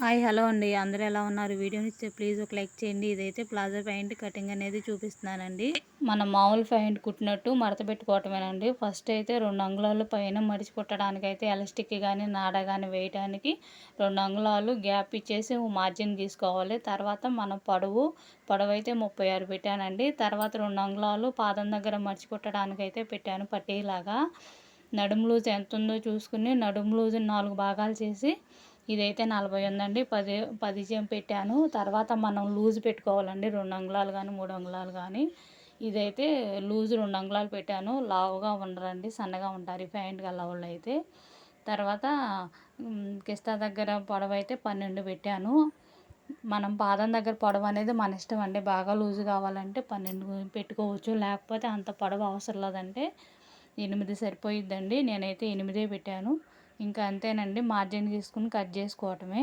Hi hello అండి, అందరూ ఎలా ఉన్నారు? వీడియోని ప్లీజ్ ఒక లైక్ చేయండి. ఇదైతే ప్లాజో ప్యాంట్ కటింగ్ అనేది చూపిస్తున్నానండి. మనం మామూలు ప్యాంట్ కుట్టినట్టు మడత పెట్టుకోవటమేనండి. ఫస్ట్ అయితే 2 అంగుళాలు పైన మడిచి కుట్టడానికి అయితే ఎలాస్టిక్ కానీ నాడ కానీ వేయడానికి 2 అంగుళాలు గ్యాప్ ఇచ్చేసి మార్జిన్ తీసుకోవాలి. తర్వాత మనం పొడవు అయితే 36 పెట్టానండి. తర్వాత 2 అంగుళాలు పాదం దగ్గర మడిచి కుట్టడానికి అయితే పెట్టాను పట్టీలాగా. నడుము లూజ్ ఎంత ఉందో చూసుకుని నడుము లూజ్ 4 భాగాలు చేసి ఇదైతే 40 ఉందండి. 10 పెట్టాను. తర్వాత మనం లూజ్ పెట్టుకోవాలండి. 2 అంగుళాలు కానీ 3 అంగుళాలు కానీ. ఇదైతే లూజ్ 2 అంగుళాలు పెట్టాను. లావుగా ఉండరండి, సన్నగా ఉంటారు ఈ ప్యాంట్ గల వాళ్ళు అయితే. తర్వాత కిస్తా దగ్గర పొడవు అయితే 12 పెట్టాను. మనం పాదం దగ్గర పొడవు అనేది మన ఇష్టం అండి. బాగా లూజ్ కావాలంటే 12 పెట్టుకోవచ్చు, లేకపోతే అంత పొడవు అవసరం లేదంటే 8 సరిపోయిద్దండి. నేనైతే 8 పెట్టాను. ఇంకా అంతేనండి, మార్జిన్ తీసుకుని కట్ చేసుకోవటమే.